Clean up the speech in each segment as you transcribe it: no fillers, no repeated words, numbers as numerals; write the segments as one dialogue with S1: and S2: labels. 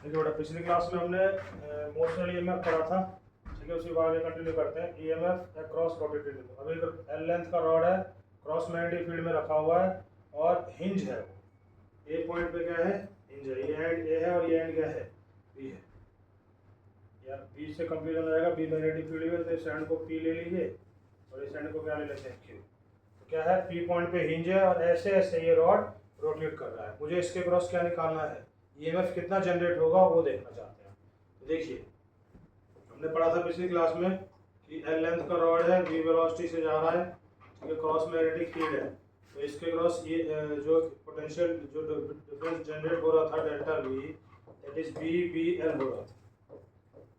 S1: देखिए बेटा, पिछली क्लास में हमने मोशनल ईएमएफ पढ़ा था, ठीक है। उसी बारे में कंटिन्यू करते हैं। ईएमएफ अक्रॉस रोटेटेड, अभी एल लेंथ का रॉड है, क्रॉस मैग्नेटिक फील्ड में रखा हुआ है और हिंज है। वो ए पॉइंट पे क्या है? हिंज है। ये एंड ए है और ये एंड क्या है? बी है। यार बी से कंफ्यूजन हो जाएगा, बी मैग्नेटिक फील्ड में, तो इस एंड को पी ले लीजिए और इस एंड को क्या ले लेते हैं? क्यू। तो क्या है? पी पॉइंट पे हिंज है और ऐसे ऐसे ये रॉड रोटेट कर रहा है। मुझे इसके क्रॉस क्या निकालना है? ईएमएफ कितना जनरेट होगा वो देखना चाहते हैं। तो देखिए, हमने पढ़ा था पिछली क्लास में कि एल लेंथ का रॉड है, वी वेलोसिटी से जा रहा है, ठीक है, क्रॉस मैग्नेटिक फील्ड है। तो इसके क्रॉस ये जो पोटेंशियल जो डिफरेंस जनरेट हो रहा था delta V, that is B B L हो रहा था।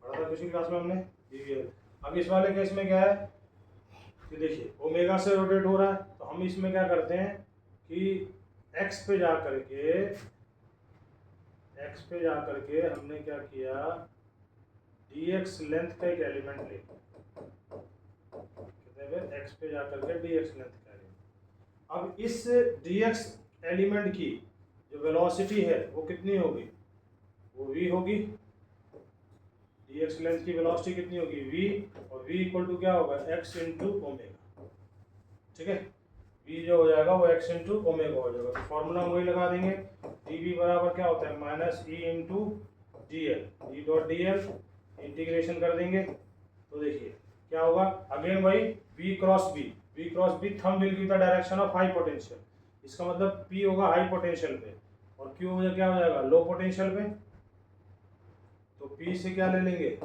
S1: पढ़ा था पिछली क्लास में हमने बी बी एल। अब इस वाले केस में क्या है कि देखिए ओमेगा से रोटेट हो रहा है, तो हम इसमें क्या करते हैं कि एक्स पे जा करके हमने क्या किया, dx लेंथ का एक एलिमेंट ले, कितने पे? x पे जा करके dx लेंथ का एलिमेंट। अब इस dx एलिमेंट की जो वेलोसिटी है वो कितनी होगी? वो v होगी। dx लेंथ की वेलोसिटी कितनी होगी? v, और v इक्वल टू क्या होगा? x इंटू ओमेगा, ठीक है। v जो हो जाएगा वो x इंटू ओमेगा हो जाएगा। तो फॉर्मूला वही लगा देंगे, dv बराबर क्या होता है? Minus E into D L, E dot D L, integration कर देंगे तो देखिए क्या होगा। अगेन वही v cross b thumb will give the direction of high potential. इसका मतलब p होगा हाई पोटेंशियल पे और q हो क्या हो जाएगा? लो पोटेंशियल पे। तो p से क्या ले लेंगे?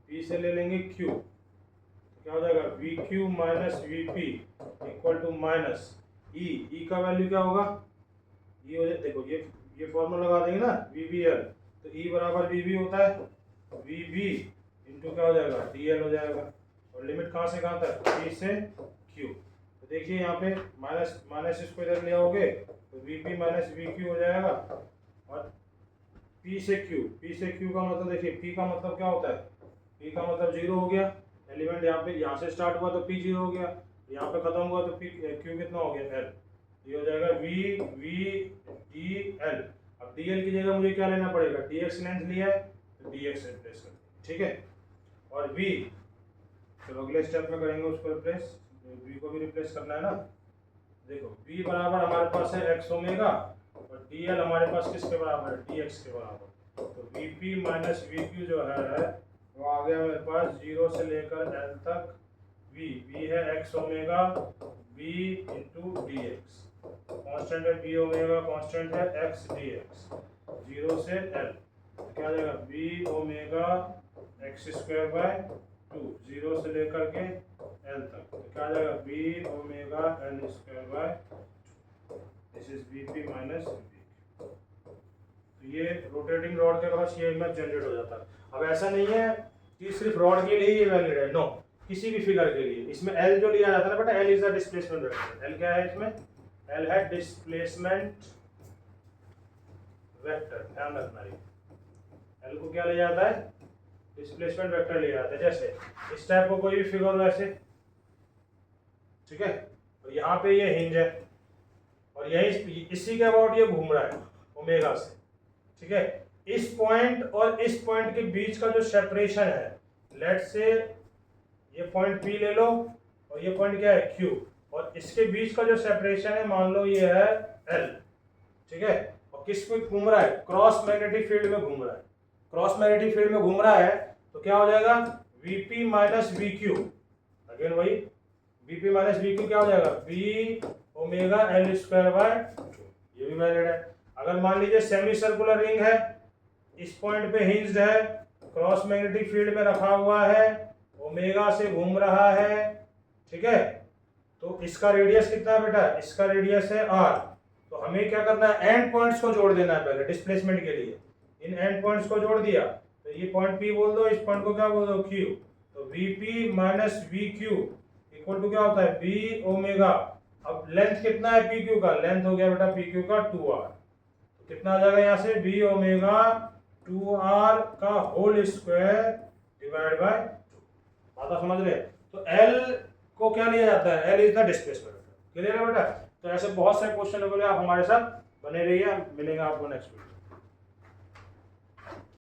S1: p से ले लेंगे q, तो क्या हो जाएगा? V Q minus V P equal to minus E का वैल्यू क्या होगा? ई हो जाए, देखो ये फॉर्मूला लगा देंगे ना, वी बी एल, तो ई बराबर वी बी होता है, वी बी इंटू क्या हो जाएगा? डी एल हो जाएगा। और लिमिट कहाँ से कहाँ तक? पी से क्यू। तो देखिए यहाँ पे माइनस माइनस इसको इधर ले आओगे तो V P minus V Q हो जाएगा, और पी से क्यू का मतलब देखिए, पी का मतलब क्या होता है? पी का मतलब जीरो हो गया। एलिमेंट यहाँ से स्टार्ट हुआ तो पी जीरो हो गया, यहाँ पे खत्म हुआ तो पी क्यू कितना हो गया? एल। ये हो जाएगा वी वी डी एल। अब डी एल की जगह मुझे क्या लेना पड़ेगा? डी एक्स लेंथ लिया है तो डी एक्स रिप्लेस कर देंगे, ठीक है। और वी, चलो अगले स्टेप में करेंगे उसको रिप्लेस, वी को भी रिप्लेस करना है ना। देखो वी बराबर हमारे पास है एक्स ओमेगा और डी एल हमारे पास किसके बराबर है? डी एक्स के बराबर। तो V P minus V Q जो है वो आ गया मेरे पास जीरो से लेकर एल तक। वी है X omega B into D X, constant है बी ओमेगा, कॉन्स्टेंट है एक्स डी एक्स, जीरो से एल। तो क्या आ जाएगा? B omega X square by two, zero से लेकर के एल तक। तो क्या आ जाएगा? B omega L square by two, this is B P minus B. तो ये रोटेटिंग रॉड के क्रॉस ये इमेज जनरेट हो जाता है। अब ऐसा नहीं है कि सिर्फ रॉड के लिए ये वैलिड है, नो, किसी भी फिगर के लिए। इसमें एल जो लिया जाता है ना बेटा, L is the displacement vector. L क्या है इसमें? एल है डिस्प्लेसमेंट वेक्टर, ध्यान रखना है। एल को क्या लिया जाता है? डिस्प्लेसमेंट वेक्टर लिया जाता है। जैसे इस टाइप को कोई भी फिगर हो ऐसे, ठीक है, तो यहाँ पे ये हिंज है और यही इसी के अबाउट ये घूम रहा है ओमेगा से, ठीक है। इस पॉइंट और इस पॉइंट के बीच का जो सेपरेशन है, लेट से ये पॉइंट P ले लो और ये पॉइंट क्या है? Q, और इसके बीच का जो सेपरेशन है मान लो ये है L, ठीक है। और किस पे घूम रहा है? क्रॉस मैग्नेटिक फील्ड में घूम रहा है। क्रॉस मैग्नेटिक फील्ड में घूम रहा है तो क्या हो जाएगा? Vp minus V Q, again वही Vp माइनस वी क्यू क्या हो जाएगा? B omega L square by two, ये भी वैलिड है। अगर मान लीजिए सेमी सर्कुलर रिंग है, इस पॉइंट पे हिंज्ड है, क्रॉस मैग्नेटिक फील्ड में रखा हुआ है, ओमेगा से घूम रहा है, ठीक है, तो इसका रेडियस कितना है बेटा? इसका रेडियस है r। तो हमें क्या करना है? एंड पॉइंट्स को जोड़ देना है पहले डिस्प्लेसमेंट के लिए। इन एंड पॉइंट्स को जोड़ दिया तो ये पॉइंट P बोल दो, इस पॉइंट को क्या बोल दो? Q। तो Vp minus V Q equal to क्या होता है? B omega. अब लेंथ कितना है PQ का? लेंथ हो गया बेटा PQ का 2r। तो कितना आ जाएगा यहाँ से? बी ओमेगा 2r का होल स्क्वायर डिवाइड बाय 2। बात समझ रहे हैं? तो L को क्या लिया जाता है? L is the displacement. Clear है बेटा? तो ऐसे बहुत सारे क्वेश्चन के लिए आप हमारे साथ बने रहिए, मिलेंगे आपको नेक्स्ट वीडियो।